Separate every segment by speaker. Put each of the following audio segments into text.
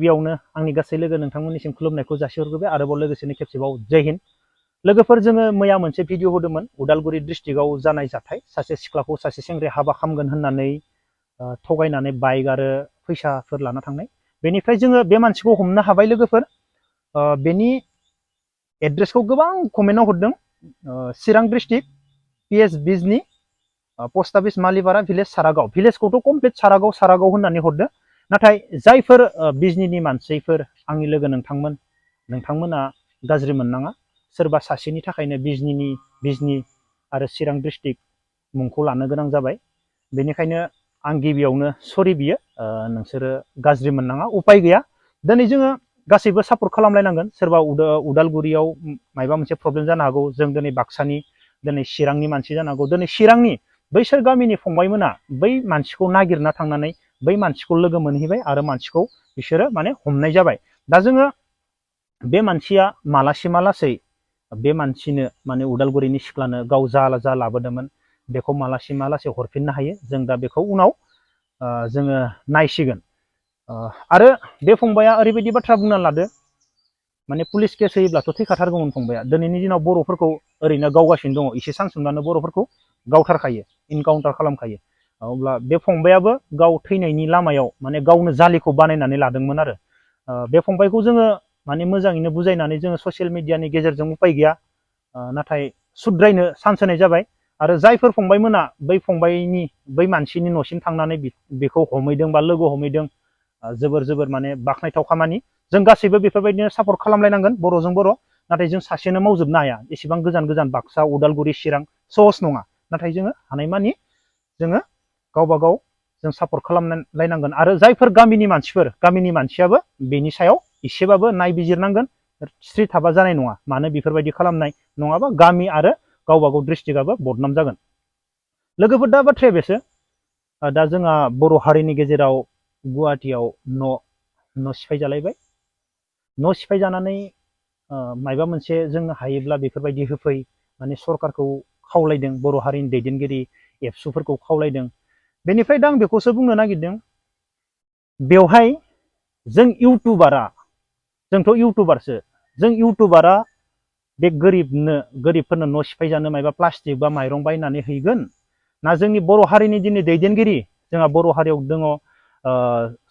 Speaker 1: गिबियावनो आंनि गासै लोगो नोंथांमोननिसिम खुलुमनायखौ जासिहरग्रोबाय आरोबाव लोगोसेनो खेबसेबाव जय हिन्द। लोगोफोर जोङो मैया मोनसे भिडिअ होदोंमोन उदालगुरि डिस्ट्रिक्टआव जानाय जाथाय सासे सिख्लाखौ सासे सेंग्राया हाबा खालामगोन होननानै थगायनानै बाइक आरो फैसाफोर लाना थांनाय। बेनिफ्राय जोङो बे मानसिखौ हमनो हाबाय लोगोफोर। बेनि एड्रेसखौ गोबां कमेन्टआव हरदों। चिरां डिस्ट्रिक्ट PS बिजनि पस्ट अफिस मालिपारा भिलेज सारागाव। भिलेजखौथ' कमप्लिट सारागाव होननानै हरदों। नाथाय जायफोर बिजनिनि मानसिफोर आंनि लोगो नोंथांमोना गाज्रि मोननाङा। सोरबा सासेनि थाखायनो बिजनि आरो चिरां डिस्ट्रिक्ट मुंखौ लानो गोनां जाबाय। बेनिखायनो आं गिबियावनो सरि बियो, नोंसोरो गाज्रि मोननाङा, उपाय गैया। दिनै जोङो गासैबो सापर्ट खालामलायनांगोन। सोरबा उदालगुरियाव माबा मोनसे प्रब्लेम जानो हागौ, जों दिनै बाक्सानि, दिनै चिरांनि मानसि जानो हागौ। दिनै चिरांनि बैसोर गामिनि फंबायमोना बै मानसिखौ नागिरना थांनानै बै मानसिखौ लोगो मोनहैबाय आरो मानसिखौ बिसोरो माने हमनाय जाबाय। दा जोङो बे मानसिया मालासिमालासै बे मानसिनो माने उदालगुरिनि सिख्लानो गाव जा लाबोदोंमोन बेखौ मालासिमालासै हरफिननो हायो। जों दा बेखौ उनाव जोङो नायसिगोन। आरो बे फंबाया ओरैबायदि बाथ्रा बुंना लादो, माने पुलिस केस होयोब्लाथ' थैखाथारगौमोन फंबाया। दिनैनि दिनाव बर'फोरखौ ओरैनो गावगासिनो दङ, एसे सानसुंबानो बर'फोरखौ गावथारखायो, इनकाउन्टार खालामखायो। अब्ला बे फंबायाबो गाव थैनायनि लामायाव माने गावनो जालिखौ बानायनानै लादोंमोन आरो। बे फंबायखौ जोङो माने मोजाङैनो बुजायनानै जोङो ससियेल मिडियानि गेजेरजों उपाय गैया, नाथाय सुद्रायनो चान्स होनाय जाबाय। आरो जायफोर फंबायमोना बै मानसिनि न'सिम थांनानै बेखौ हमहैदों बा लोगो हमहैदों, जोबोर माने बाख्नायथाव खामानि। जों गासैबो बेफोरबायदिनो सापर्ट खालामलायनांगोन बर'जों बर'। नाथाय जों सासेनो मावजोबनो हाया, एसेबां गोजान बाक्सा उदालगुरि चिरां सहस नङा। नाथाय जोङो हानायमानि जोङो गावबा गाव जों सापर्ट खालामलायनांगोन। आरो जायफोर गामिनि मानसियाबो बेनि सायाव एसेबाबो नायबिजिरनांगोन। स्ट्रि थाबा जानाय नङा, मानो बेफोरबायदि खालामनाय नङाबा गामि आरो गावबा गाव डिस्ट्रिक्टआबो बदनाम जागोन। लोगोफोर दा बाथ्राया बेसो, दा जोंहा बर' हारिनि गेजेराव गुवाहाटियाव न' सिफाय जालायबाय। न' सिफाय जानानै मायबा मोनसे जों हायोब्ला बेफोरबायदि होफै माने सरकारखौ खावलायदों, बर' हारिनि दैदेनगिरि एबसुफोरखौ खावलायदों। बेनिफ्राय दा आं बेखौसो बुंनो नागिरदों, बेवहाय जों जोंथ' इउटुबारसो, जों इउटुबारा बे गोरिबफोरनो न' सिफायजानो मायबा प्लास्टिक बा माइरं बायनानै हैगोन ना जोंनि बर' हारिनि दिनै दैदेनगिरि, जोंहा बर' हारियाव दङ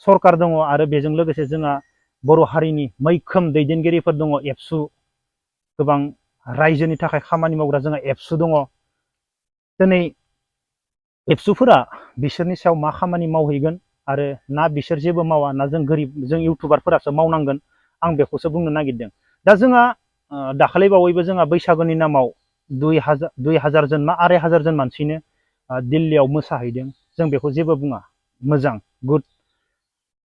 Speaker 1: सरकार दङ, आरो बेजों लोगोसे जोंहा बर' हारिनि मैखोम दैदेनगिरिफोर दङ, एबसु, गोबां रायजोनि थाखाय खामानि मावग्रा जोंहा एबसु दङ। दिनै एबसुफोरा बिसोरनि सायाव मा खामानि मावहैगोन, आरो ना बिसोर जेबो मावा, ना जों इउटुबारफोरासो मावनांगोन, आं बेखौसो बुंनो नागिरदों। दा जोंहा दाखालि बावैबो जोंहा बैसागोनि नामाव 2000 जन ना 2500 जन मानसिनो दिल्लीयाव मोसाहैदों। जों बेखौ जेबो बुङा, मोजां, गुड,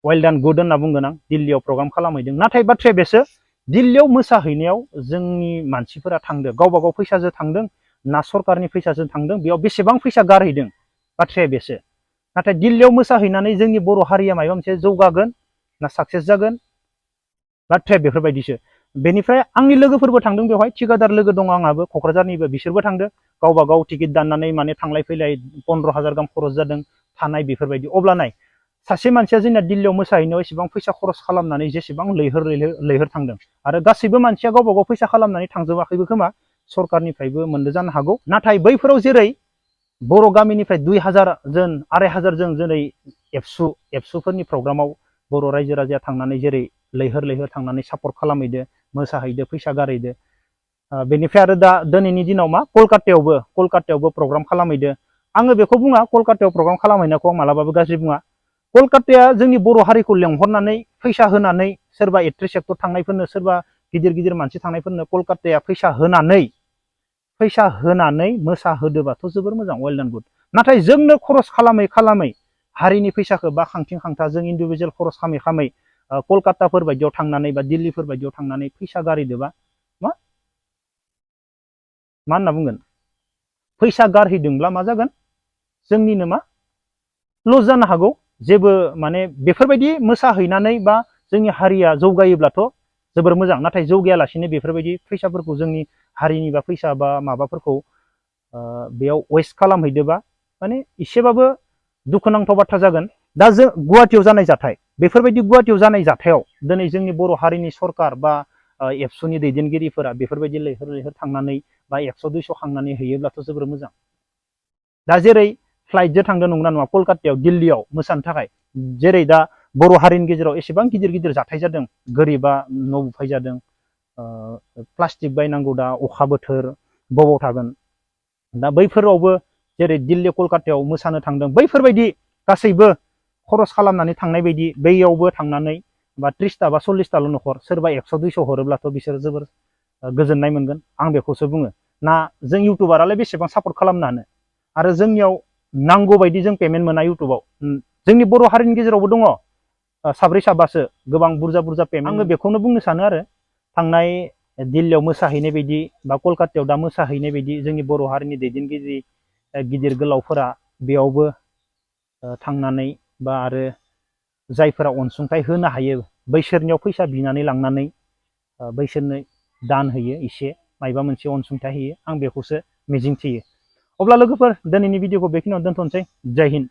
Speaker 1: वेल डान, गुड होनना बुंगोन आं। दिल्लीयाव प्रग्राम खालामहैदों। नाथाय बाथ्राया बेसो, दिल्लीयाव मोसाहैनायाव जोंनि मानसिफोरा थांदों, गावबा गाव फैसाजों थांदों ना सरकारनि फैसाजों थांदों, बेयाव बेसेबां फैसा गारहैदों, बाथ्राया बेसो। नाथाय दिल्लीयाव मोसाहैनानै जोंनि बर' हारिया माबा मोनसे जौगागोन ना साक्सेस जागोन, बाथ्राया बेफोरबायदिसो। बेनिफ्राय आंनि लोगोफोरबो थांदों बेवहाय, थिकादार लोगो दङ आंहाबो क'क्राझारनिबो, बिसोरबो थांदों। गावबा गाव टिकेट दाननानै माने थांलाय फैलाय 15,000 गाहाम खरस जादों थानाय बेफोरबायदि। अब्ला नाय, सासे मानसिया जोंना दिल्लीयाव मोसाहैनायाव एसेबां फैसा खरस खालामनानै जेसेबां लैहोर थांदों, आरो गासैबो मानसिया गावबा गाव फैसा खालामनानै थांजोबाखैबो खोमा, सरकारनिफ्रायबो मोनदो जानो हागौ। नाथाय बैफोराव जेरै बर' गामिनिफ्राय 2000 जन 2500 जन जेरै एबसुफोरनि प्रग्रामाव बर' रायजो राजाया थांनानै जेरै लैहोर थांनानै सापर्ट खालामहैदो, मोसाहैदो, फैसा गारहैदो। बेनिफ्राय आरो दा दिनैनि दिनाव मा, कलकातायावबो प्रग्राम खालामहैदो। आङो बेखौ बुङा, कलकातायाव प्रग्राम खालामहैनायखौ आं मालाबाबो गाज्रि बुङा। कलकाताया जोंनि बर' हारिखौ लेंहरनानै फैसा होनानै, सोरबा एक्ट्रिस एक्टर थांनायफोरनो, सोरबा गिदिर मानसि थांनायफोरनो कलकाताया फैसा होनानै मोसाहोदोबाथ' जोबोर मोजां, वेल डान, गुड। नाथाय जोंनो खरस खालामै हारिनि फैसाखौ बा खांथिं खांथा जों इन्डिभिजुवेल खरस खालामै कलकाताफोर बायदियाव थांनानै बा दिल्लीफोर बायदियाव थांनानै फैसा गारहैदोबा मा होनना बुंगोन, फैसा गारहैदोंब्ला मा जागोन, जोंनिनो मा लस जानो हागौ। जेबो माने बेफोरबायदि मोसाहैनानै बा जोंनि हारिया जौगायोब्लाथ' जोबोर मोजां। नाथाय जौगायालासिनो बेफोरबायदि फैसाफोरखौ, जोंनि हारिनि बा फैसा बा माबाफोरखौ बेयाव वेस्ट खालामहैदोबा माने एसेबाबो दुखुनांथाव बाथ्रा जागोन। दा जों गुवाहाटियाव जानाय जाथाय, बेफोरबायदि गुवाहाटियाव जानाय जाथायाव दिनै जोंनि बर' हारिनि सरकार बा एबसुनि दैदेनगिरिफोरा बेफोरबायदि लैहोर लैहोर थांनानै बा 100-200 खांनानै होयोब्लाथ' जोबोर मोजां। दा जेरै फ्लाइटजों थांदों नंगौना नङा कलकातायाव दिल्लीयाव मोसानो थाखाय, जेरै दा बर' हारिनि गेजेराव एसेबां गिदिर गिदिर जाथाय जादों, गोरिबा न' बुफाय जादों, प्लास्टिक बायनांगौ, दा अखा बोथोर बबाव थागोन, दा बैफोरावबो जेरै दिल्ली कलकातायाव मोसानो थांदों, बैफोरबायदि गासैबो खरस खालामनानै थांनाय बायदि बैयावबो थांनानै बा 30टा बा 40टाल' न'खर सोरबा 100-200 हरोब्लाथ' बिसोर जोबोर गोजोननाय मोनगोन, आं बेखौसो बुङो। ना जों इउटुबारालाय बेसेबां सापर्ट खालामनो हानो, आरो जोंनियाव नांगौ बायदि जों पेमेन्ट मोना इउटुबाव। जोंनि बर' हारिनि गेजेरावबो दङ 4-5सो गोबां बुरजा बुरजा पेमेन्ट। आङो बेखौनो बुंनो सानो आरो थांनाय दिल्लीयाव मोसाहैनाय बायदि बा कलकातायाव दा मोसाहैनाय बायदि जोंनि बर' हारिनि दैदेनगिरि गिदिर गोलावफोरा बेयावबो थांनानै बा आरो जायफोरा अनसुंथाइ होनो हायो बैसोरनियाव फैसा बिनानै लांनानै बैसोरनो दान होयो, एसे मायबा मोनसे अनसुंथाइ होयो, आं बेखौसो मिजिंथियो। अब्ला लोगोफोर दिनैनि भिडिअखौ बेखिनियाव दोनथ'नोसै। जय हिन्द।